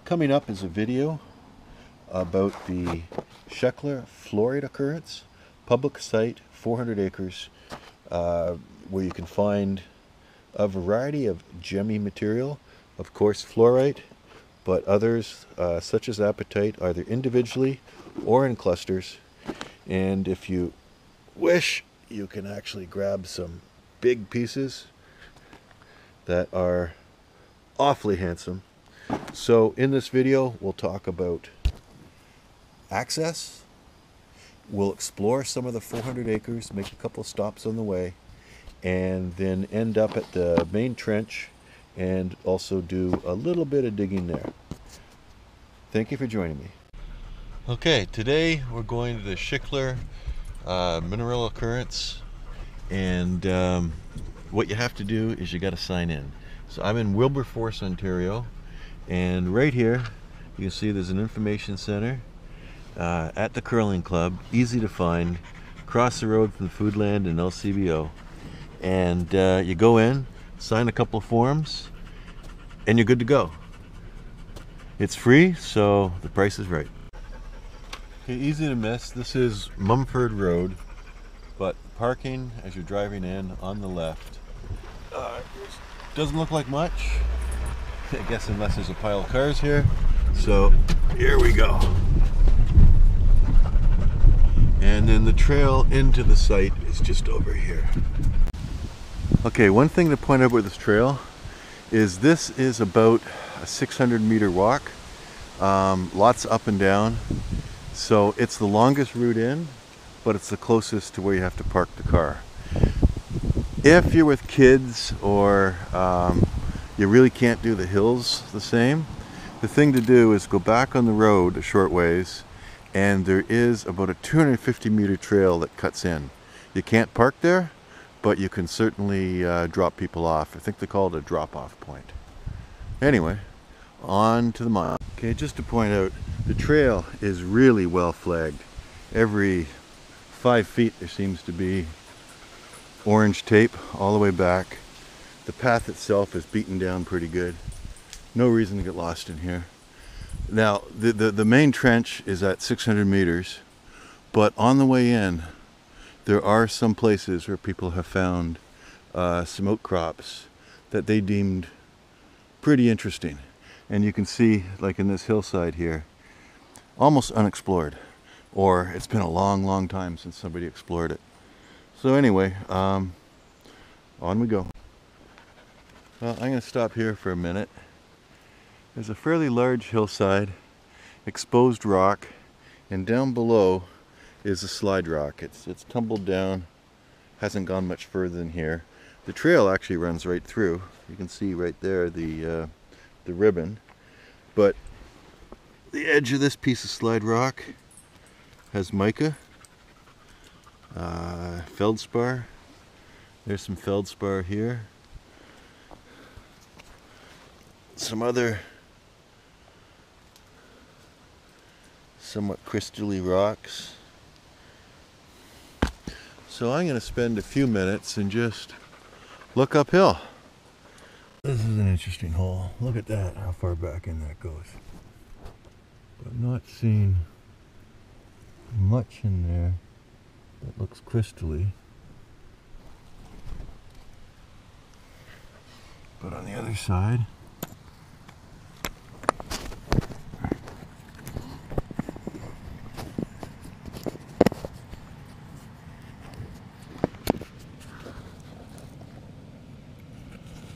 Coming up is a video about the Shekler fluorite occurrence, public site, 400 acres, where you can find a variety of gemmy material, of course fluorite, but others such as apatite, either individually or in clusters. And if you wish, you can actually grab some big pieces that are awfully handsome. So in this video we'll talk about access, we'll explore some of the 400 acres, make a couple stops on the way, and then end up at the main trench and also do a little bit of digging there. Thank you for joining me. Okay, today we're going to the Shekler mineral occurrence, and what you have to do is you got to sign in. So I'm in Wilberforce, Ontario, and right here you can see there's an information center at the curling club, easy to find, across the road from the Foodland and LCBO. And you go in, sign a couple of forms, and you're good to go. It's free, so the price is right. Okay, easy to miss. This is Mumford Road, but parking as you're driving in on the left doesn't look like much, I guess, unless there's a pile of cars here. So here we go. And then the trail into the site is just over here. Okay, one thing to point out about this trail is this is about a 600-meter walk, lots up and down. So it's the longest route in, but it's the closest to where you have to park the car. If you're with kids or you really can't do the hills the same, the thing to do is go back on the road a short ways, and there is about a 250-meter trail that cuts in. You can't park there, but you can certainly drop people off. I think they call it a drop-off point. Anyway, on to the mile. Okay, just to point out, the trail is really well flagged. Every 5 feet there seems to be orange tape all the way back. The path itself is beaten down pretty good. No reason to get lost in here. Now, the main trench is at 600 meters, but on the way in, there are some places where people have found some outcrops that they deemed pretty interesting. And you can see, like in this hillside here, almost unexplored, or it's been a long time since somebody explored it. So anyway, on we go. Well, I'm going to stop here for a minute. There's a fairly large hillside, exposed rock, and down below is a slide rock. It's tumbled down, hasn't gone much further than here. The trail actually runs right through. You can see right there the ribbon, but the edge of this piece of slide rock has mica, feldspar. There's some feldspar here. Some other somewhat crystally rocks. So I'm going to spend a few minutes and just look uphill. This is an interesting hole. Look at that, how far back in that goes. But not seeing much in there that looks crystally. But on the other side,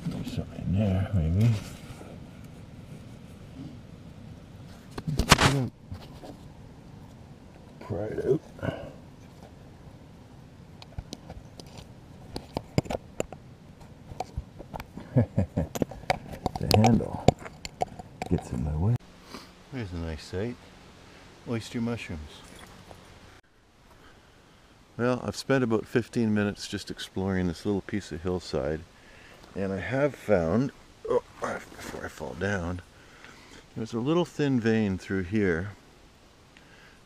there's something there, maybe. Pry it out. The handle gets in my way. There's a nice sight. Oyster mushrooms. Well, I've spent about 15 minutes just exploring this little piece of hillside, and I have found, oh, before I fall down, there's a little thin vein through here.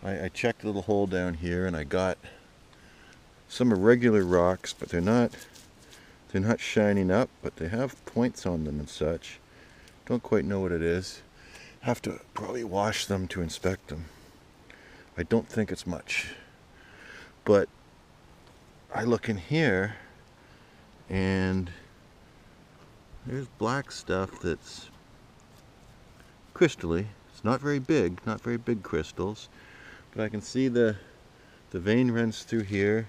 I checked a little hole down here, and I got some irregular rocks, but they're not shining up, but they have points on them and such. Don't quite know what it is. Have to probably wash them to inspect them. I don't think it's much. But I look in here and there's black stuff that's crystally. It's not very big crystals, but I can see the vein runs through here,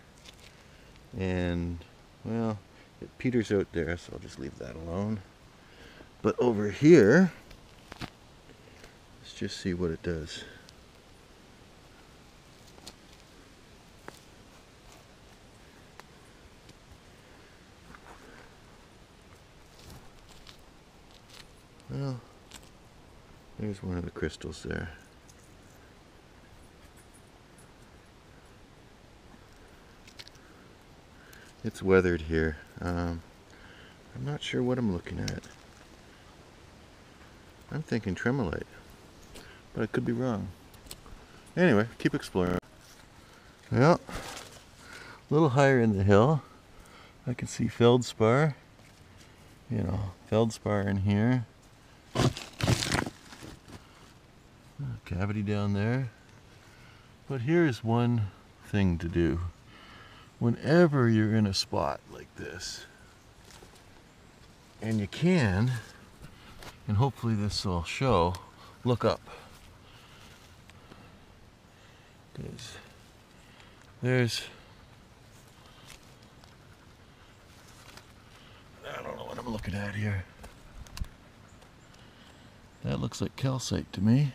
and well, it peters out there, so I'll just leave that alone. But over here, let's just see what it does. Well, there's one of the crystals there. It's weathered here. I'm not sure what I'm looking at. I'm thinking tremolite, but I could be wrong. Anyway, keep exploring. Well, a little higher in the hill, I can see feldspar. You know, feldspar in here. Cavity down there. But here's one thing to do. Whenever you're in a spot like this, and you can, and hopefully this will show, look up. Because there's, I don't know what I'm looking at here. That looks like calcite to me.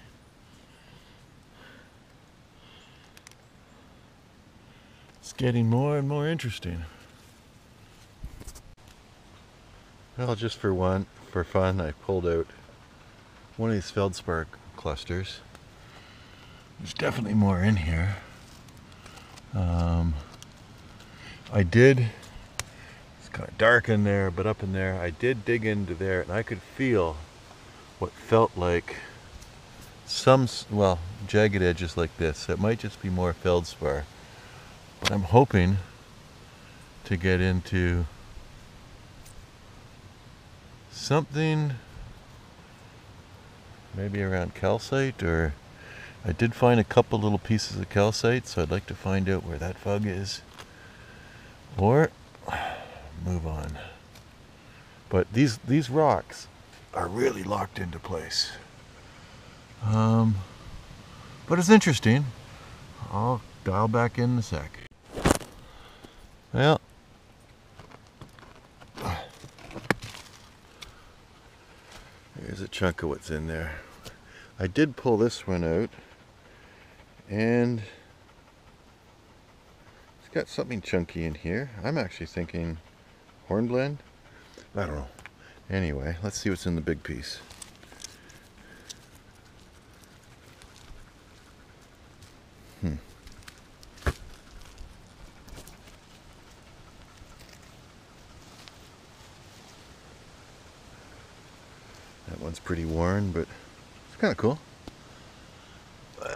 It's getting more and more interesting. Well, just for fun, I pulled out one of these feldspar clusters. There's definitely more in here. It's kind of dark in there, but up in there, I did dig into there, and I could feel what felt like well, jagged edges like this. It might just be more feldspar. But I'm hoping to get into something maybe around calcite, or I did find a couple little pieces of calcite, so I'd like to find out where that fug is, or move on. But these rocks are really locked into place. But it's interesting. I'll dial back in a sec. Well, here's a chunk of what's in there. I did pull this one out, and it's got something chunky in here. I'm actually thinking hornblende. I don't know. Anyway, let's see what's in the big piece. That one's pretty worn, but it's kind of cool.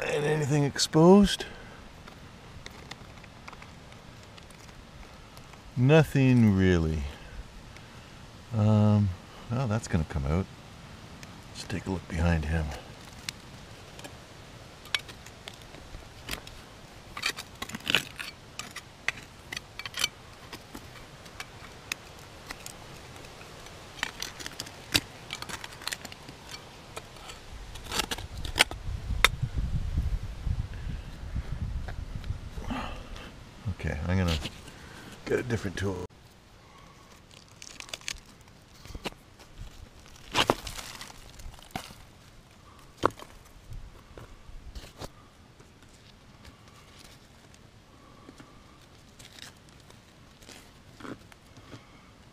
And anything exposed? Nothing really. Well, that's gonna come out. Let's take a look behind him. Okay, I'm gonna get a different tool.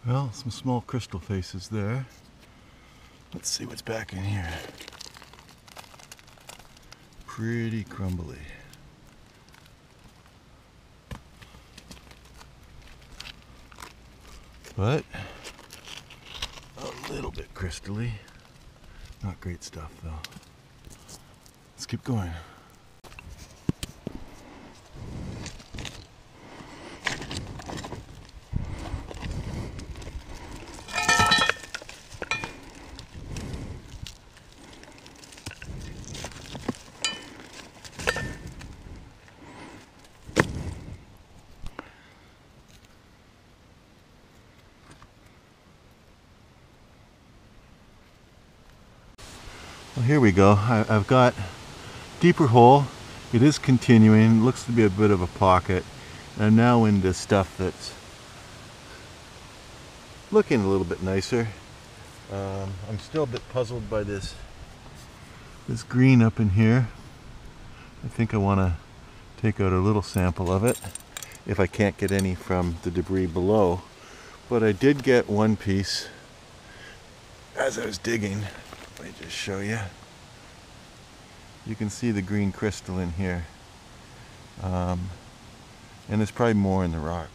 Well, some small crystal faces there. Let's see what's back in here. Pretty crumbly. But a little bit crystally. Not great stuff though. Let's keep going. Well, here we go. I've got deeper hole. It is continuing. It looks to be a bit of a pocket. And I'm now into stuff that's looking a little bit nicer. I'm still a bit puzzled by this green up in here. I think I want to take out a little sample of it if I can't get any from the debris below. But I did get one piece as I was digging. Let me just show you. You can see the green crystal in here. And there's probably more in the rock.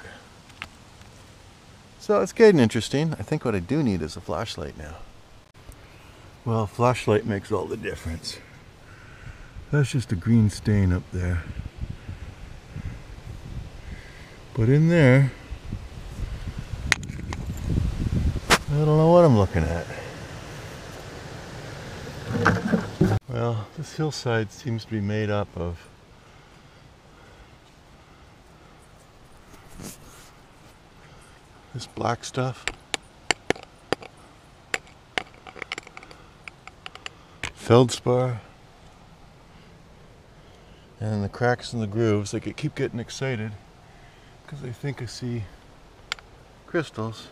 So it's getting interesting. I think what I do need is a flashlight now. Well, flashlight makes all the difference. That's just a green stain up there. But in there, I don't know what I'm looking at. Well, this hillside seems to be made up of this black stuff. Feldspar. And the cracks in the grooves, I keep getting excited because I think I see crystals.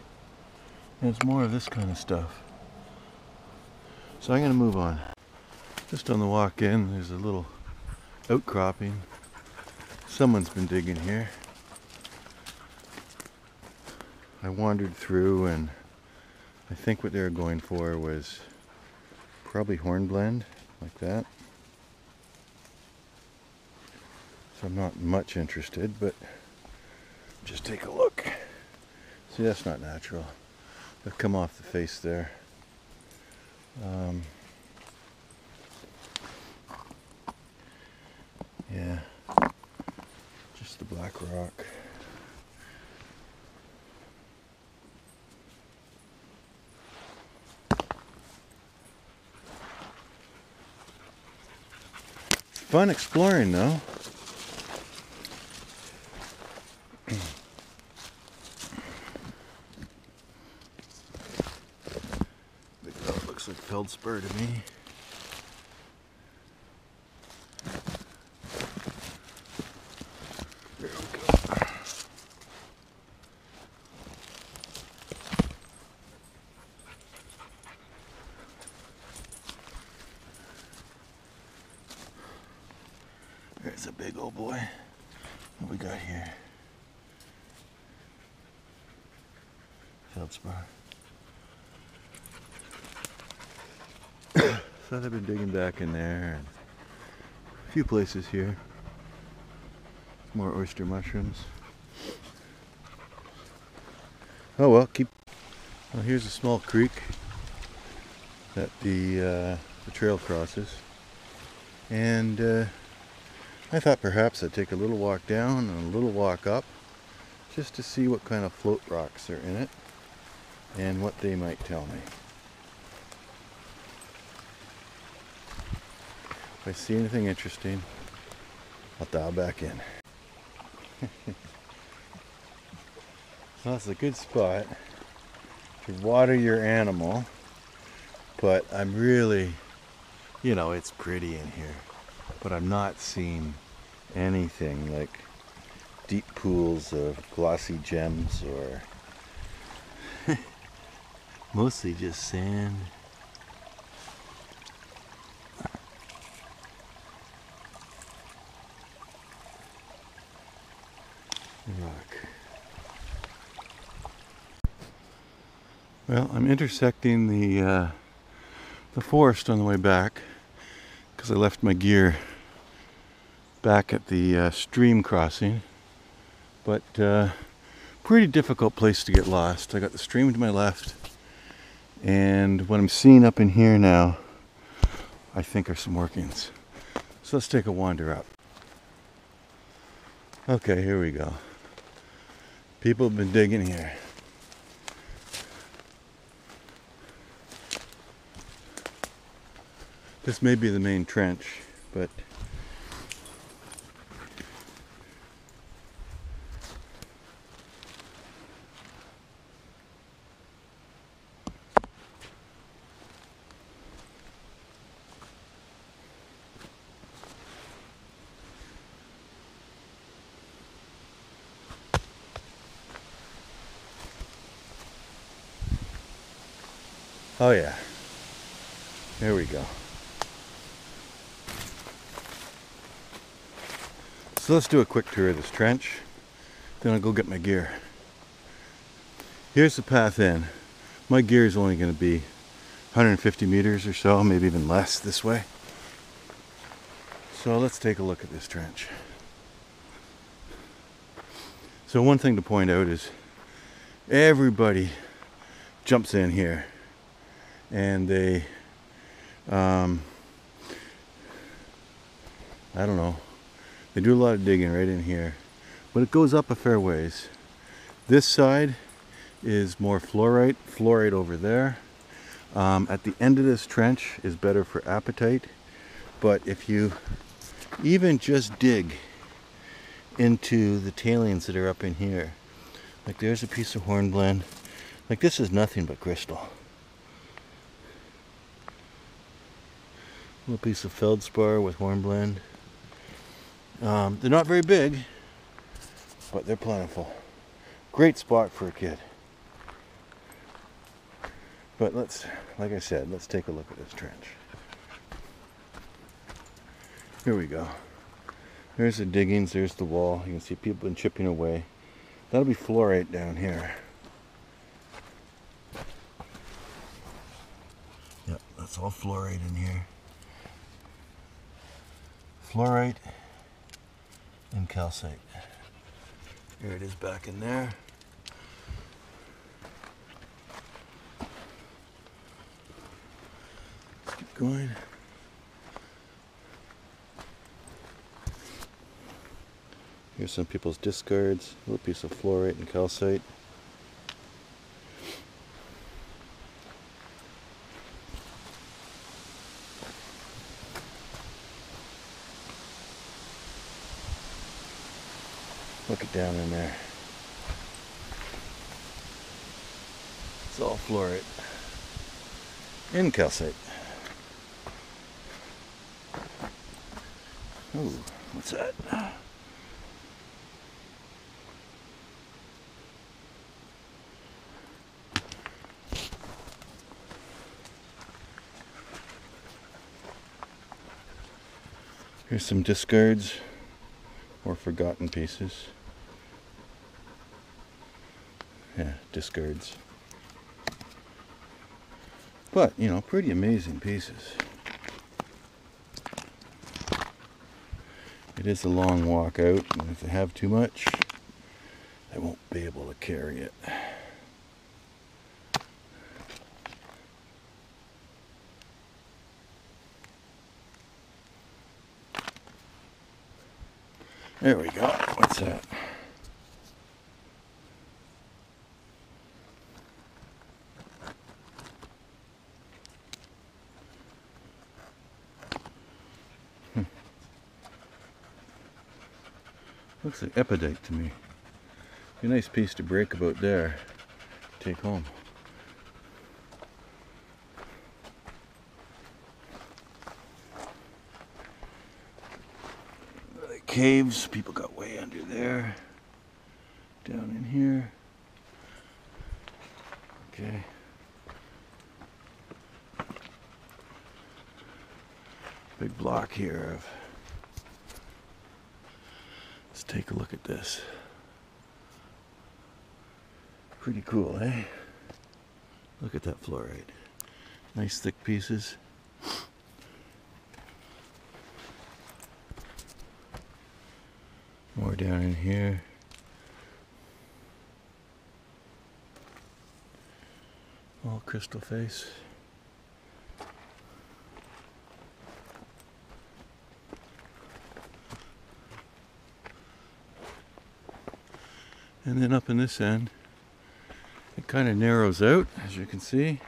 And it's more of this kind of stuff. So I'm going to move on. Just on the walk in, there's a little outcropping. Someone's been digging here. I wandered through and I think what they were going for was probably hornblende, like that. So I'm not much interested, but just take a look. See, that's not natural. They've come off the face there. Yeah, just the black rock. It's fun exploring though. Looks like feldspar to me. There we go. There's a big old boy. What we got here? Feldspar. So I've been digging back in there and a few places here. More oyster mushrooms. Oh well, well, here's a small creek that the trail crosses. And I thought perhaps I'd take a little walk down and a little walk up just to see what kind of float rocks are in it and what they might tell me. If I see anything interesting, I'll dial back in. Well, it's a good spot to water your animal, but I'm really, you know, it's pretty in here, but I'm not seeing anything like deep pools of glossy gems or mostly just sand. Rock. Well, I'm intersecting the forest on the way back because I left my gear back at the stream crossing, but pretty difficult place to get lost. I got the stream to my left, and what I'm seeing up in here now I think are some workings. So let's take a wander up. Okay, here we go. People have been digging here. This may be the main trench, but Oh yeah. There we go. So let's do a quick tour of this trench. Then I'll go get my gear. Here's the path in. My gear is only going to be 150 meters or so, maybe even less this way. So let's take a look at this trench. So one thing to point out is everybody jumps in here and they, I don't know, they do a lot of digging right in here, but it goes up a fair ways. This side is more fluorite over there. At the end of this trench is better for apatite, but if you even just dig into the tailings that are up in here, like there's a piece of hornblende, like this is nothing but crystal. Little piece of feldspar with hornblende. They're not very big, but they're plentiful. Great spot for a kid. But let's, like I said, let's take a look at this trench. Here we go. There's the diggings, there's the wall. You can see people been chipping away. That'll be fluorite down here. Yep, that's all fluorite in here. Fluorite and calcite. Here it is back in there. Let's keep going. Here's some people's discards. A little piece of fluorite and calcite. Look it down in there. It's all fluorite and calcite. Ooh, what's that? Here's some discards or forgotten pieces. Yeah, discards. But, you know, pretty amazing pieces. It is a long walk out, and if they have too much, they won't be able to carry it. There we go. What's that? Looks like epidite to me. Be a nice piece to break about there. Take home. Caves, people got way under there. Down in here. Okay. Big block here of. Let's take a look at this. Pretty cool, eh? Look at that fluorite. Nice thick pieces. More down in here. All crystal face. And then up in this end, it kind of narrows out, as you can see.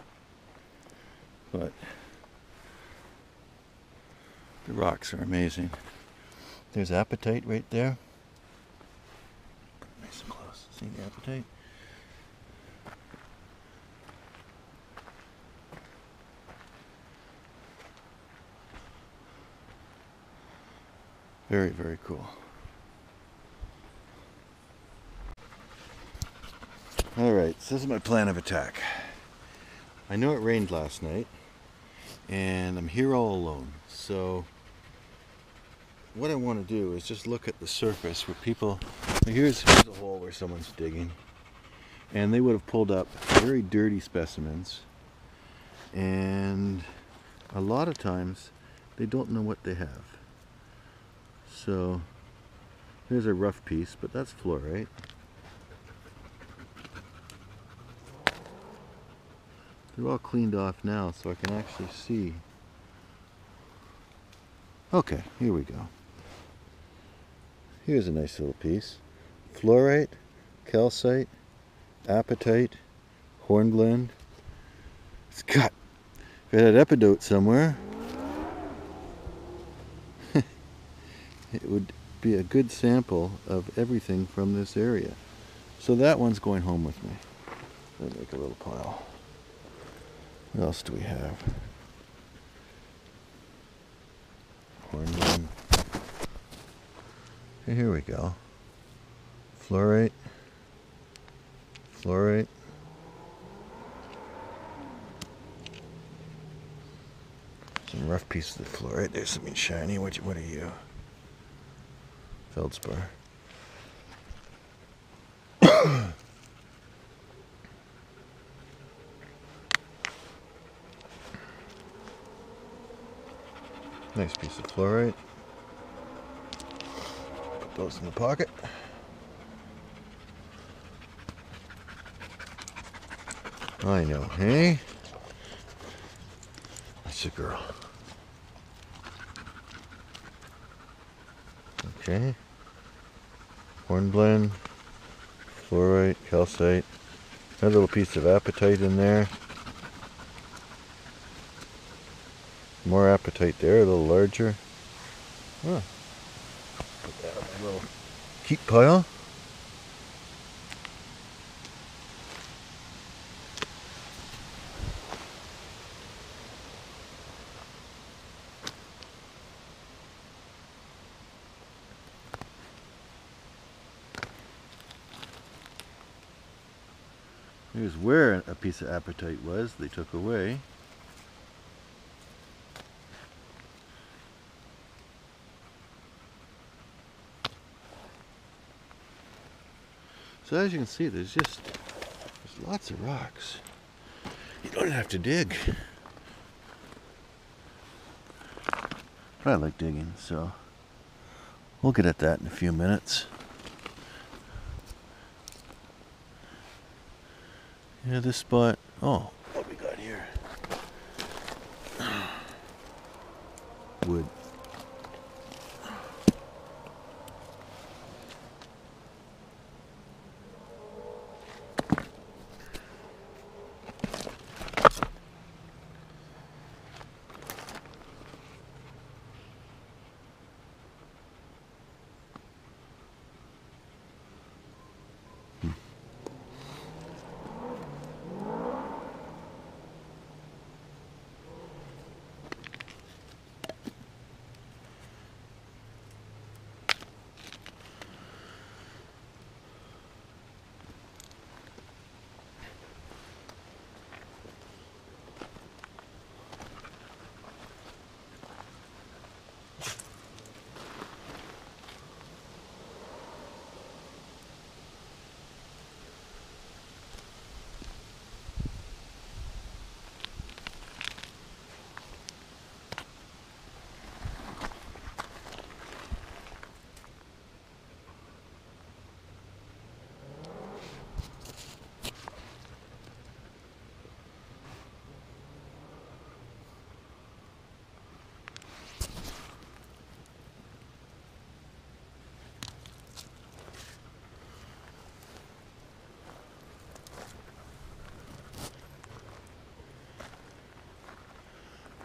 But the rocks are amazing. There's apatite right there. Nice and close. See the apatite? Very, very cool. Alright, so this is my plan of attack. I know it rained last night, and I'm here all alone. So what I want to do is just look at the surface where people, here's a hole where someone's digging, and they would have pulled up very dirty specimens, and a lot of times they don't know what they have. So there's a rough piece, but that's fluorite. They're all cleaned off now, so I can actually see. Okay, here we go. Here's a nice little piece. Fluorite, calcite, apatite, hornblende. It's got, if it had epidote somewhere, it would be a good sample of everything from this area. So that one's going home with me. Let me make a little pile. What else do we have? Hornblende. Okay, here we go. Fluorite. Fluorite. Some rough pieces of fluorite. There's something shiny. What are you? Feldspar. Nice piece of fluorite. Put those in the pocket. I know, hey? That's a girl. Okay. Hornblende, fluorite, calcite. Another little piece of apatite in there. More apatite there, a little larger. Huh. Put that on my little keep pile. Here's where a piece of apatite was, they took away. So as you can see, there's lots of rocks. You don't have to dig. But I like digging, so we'll get at that in a few minutes. Yeah, this spot, oh, what we got here? Wood.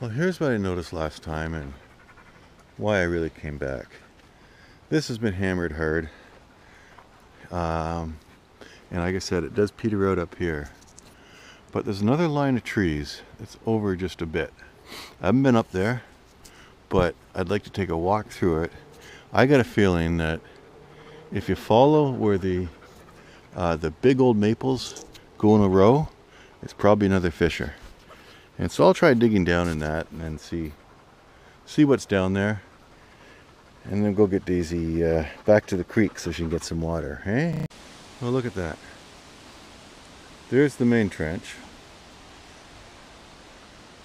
Well, here's what I noticed last time and why I really came back. This has been hammered hard. And like I said, it does peter out up here. But there's another line of trees that's over just a bit. I haven't been up there, but I'd like to take a walk through it. I got a feeling that if you follow where the big old maples go in a row, it's probably another fisher. And so I'll try digging down in that and then see what's down there. And then go get Daisy back to the creek so she can get some water. Hey? Oh, look at that. There's the main trench.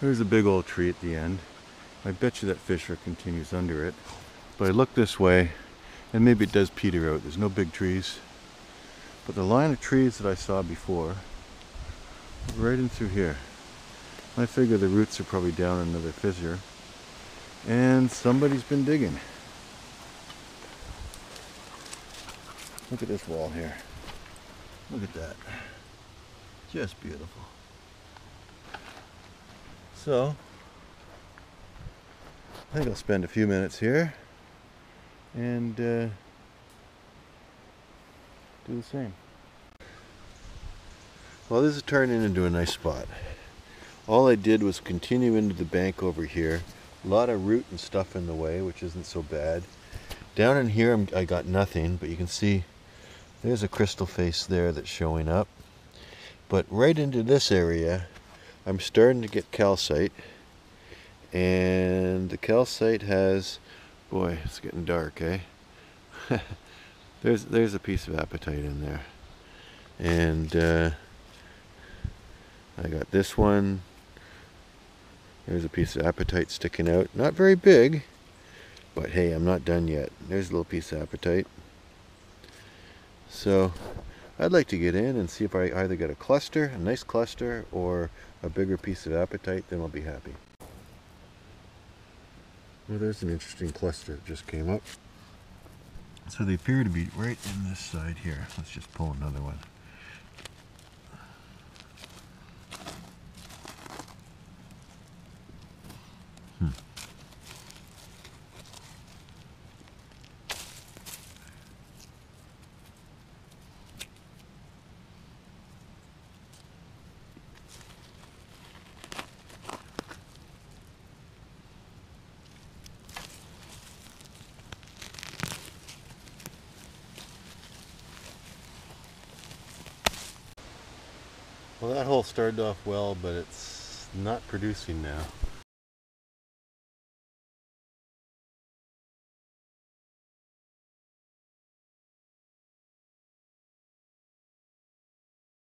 There's a big old tree at the end. I bet you that fissure continues under it. But I look this way, and maybe it does peter out. There's no big trees. But the line of trees that I saw before, right in through here. I figure the roots are probably down in another fissure. And somebody's been digging. Look at this wall here. Look at that. Just beautiful. So, I think I'll spend a few minutes here and do the same. Well, this is turning into a nice spot. All I did was continue into the bank over here. A lot of root and stuff in the way, which isn't so bad. Down in here I got nothing, but you can see there's a crystal face there that's showing up. But right into this area, I'm starting to get calcite. And the calcite has, boy, it's getting dark, eh? there's a piece of apatite in there. And I got this one. There's a piece of apatite sticking out. Not very big, but hey, I'm not done yet. There's a little piece of apatite. So I'd like to get in and see if I either get a cluster, a nice cluster, or a bigger piece of apatite, then I'll be happy. Well, there's an interesting cluster that just came up. So they appear to be right in this side here. Let's just pull another one. Well, that hole started off well, but it's not producing now.